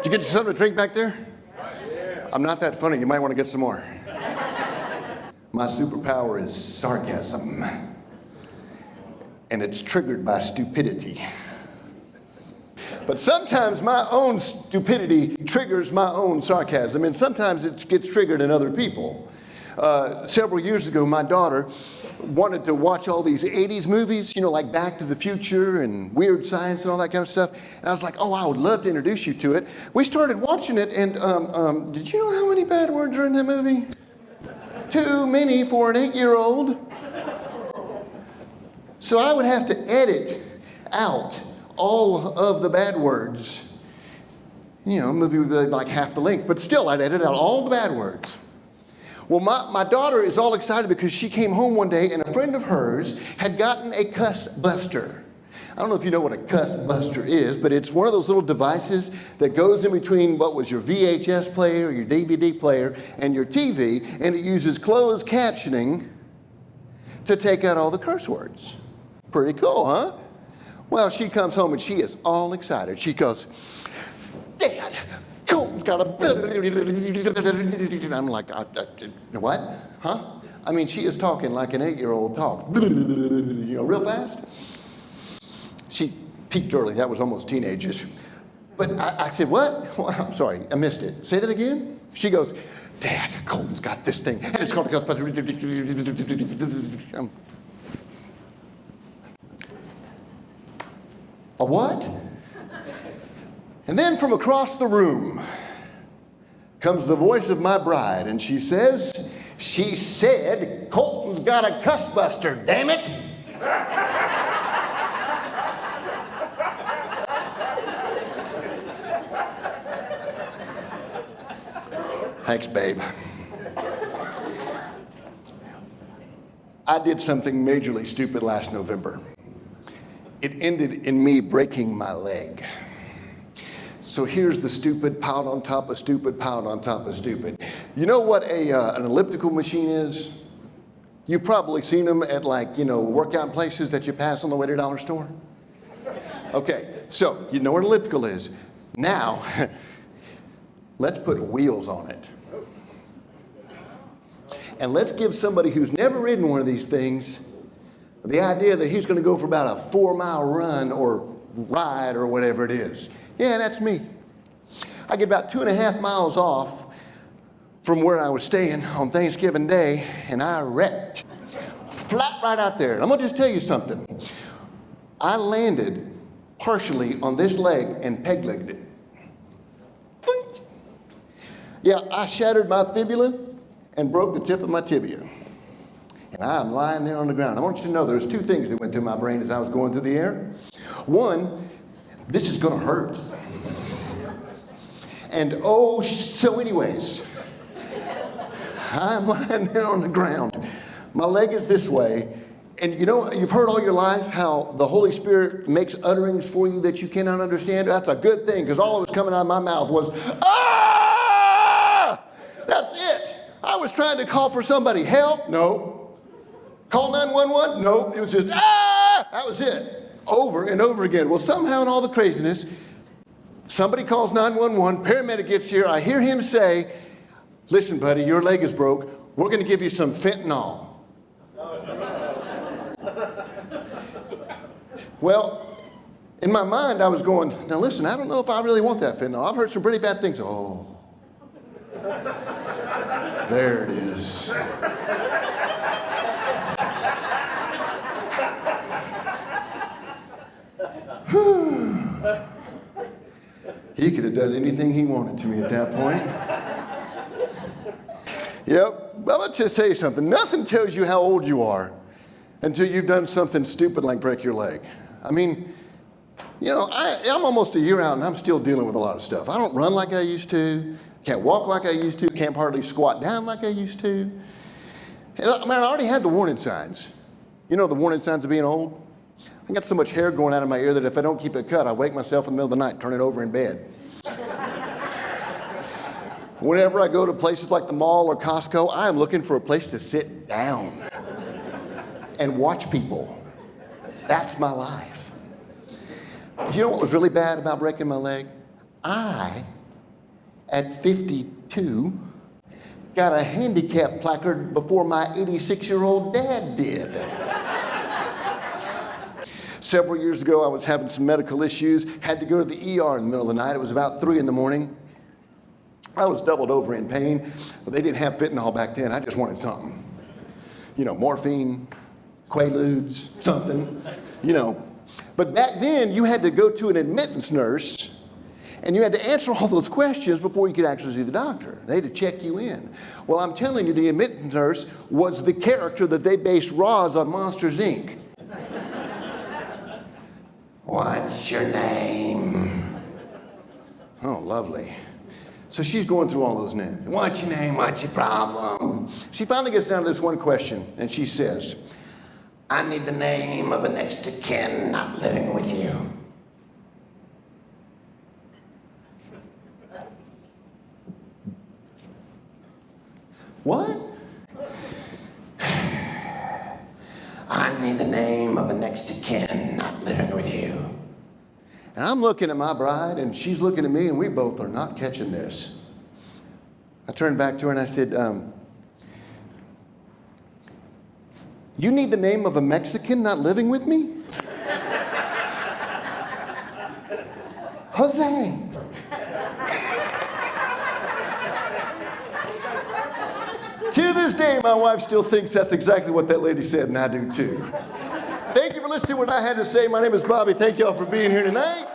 Did you get something to drink back there? I'm not that funny. You might want to get some more. My superpower is sarcasm. And it's triggered by stupidity. But sometimes my own stupidity triggers my own sarcasm, and sometimes it gets triggered in other people. Several years ago, my daughter wanted to watch all these 80s movies, like Back to the Future and Weird Science and all that kind of stuff. And I was like, oh, I would love to introduce you to it. We started watching it, and did you know how many bad words are in that movie? Too many for an 8-year-old. So I would have to edit out all of the bad words. A movie would be like half the length, but still I'd edit out all the bad words. Well, my daughter is all excited because she came home one day and a friend of hers had gotten a cuss buster. I don't know if you know what a cuss buster is, but it's one of those little devices that goes in between what was your VHS player, your DVD player, and your TV, and it uses closed captioning to take out all the curse words. Pretty cool, huh? Well, she comes home and she is all excited. She goes, Dad, Cole's got a... I'm like, what? Huh? I mean, she is talking like an 8-year-old talk. Real fast. She peaked early. That was almost teenagers. But I said, what? Well, I'm sorry, I missed it. Say that again? She goes, Dad, Cole's got this thing. And it's called... A what? And then from across the room comes the voice of my bride, and she says, she said Colton's got a cuss buster, damn it. Thanks, babe. I did something majorly stupid last November. It ended in me breaking my leg. So here's the stupid piled on top of stupid, piled on top of stupid. You know what an elliptical machine is? You've probably seen them at workout places that you pass on the way to the dollar store. Okay, so you know what an elliptical is. Now, let's put wheels on it. And let's give somebody who's never ridden one of these things the idea that he's going to go for about a 4-mile run or ride or whatever it is. Yeah, that's me. I get about 2.5 miles off from where I was staying on Thanksgiving Day, and I wrecked. Flat right out there. And I'm going to just tell you something. I landed partially on this leg and peg-legged it. Yeah, I shattered my fibula and broke the tip of my tibia. And I'm lying there on the ground. I want you to know there's 2 things that went through my brain as I was going through the air. One, this is going to hurt. And so anyways, I'm lying there on the ground. My leg is this way. And you've heard all your life how the Holy Spirit makes utterings for you that you cannot understand. That's a good thing, because all that was coming out of my mouth was, ah! That's it. I was trying to call for somebody. Help? No. Call 911? No. It was just, ah! That was it. Over and over again. Well, somehow in all the craziness, somebody calls 911, paramedic gets here, I hear him say, listen, buddy, your leg is broke. We're going to give you some fentanyl. Well, in my mind, I was going, now listen, I don't know if I really want that fentanyl. I've heard some pretty bad things. Oh, there it is. He could have done anything he wanted to me at that point. Yep. Well, let's just tell you something. Nothing tells you how old you are until you've done something stupid like break your leg. I mean, I'm almost a year out and I'm still dealing with a lot of stuff. I don't run like I used to. Can't walk like I used to. Can't hardly squat down like I used to. And I already had the warning signs. You know the warning signs of being old? I got so much hair going out of my ear that if I don't keep it cut, I wake myself in the middle of the night, turn it over in bed. Whenever I go to places like the mall or Costco, I am looking for a place to sit down and watch people. That's my life. You know what was really bad about breaking my leg? I at 52, got a handicap placard before my 86-year-old dad did. Several years ago, I was having some medical issues, had to go to the ER in the middle of the night. It was about 3 in the morning. I was doubled over in pain, but they didn't have fentanyl back then. I just wanted something. You know, morphine, Quaaludes, something, you know. But back then, you had to go to an admittance nurse, and you had to answer all those questions before you could actually see the doctor. They had to check you in. Well, I'm telling you, the admittance nurse was the character that they based Roz on Monsters, Inc. What's your name? Oh, lovely. So she's going through all those names. What's your name? What's your problem? She finally gets down to this one question, and she says, I need the name of a next of kin not living with you. What? I need the name of a next of kin not living with you. And I'm looking at my bride, and she's looking at me, and we both are not catching this. I turned back to her, and I said, you need the name of a Mexican not living with me? Jose. To this day, my wife still thinks that's exactly what that lady said, and I do too. Thank you for listening to what I had to say. My name is Bobby. Thank you all for being here tonight.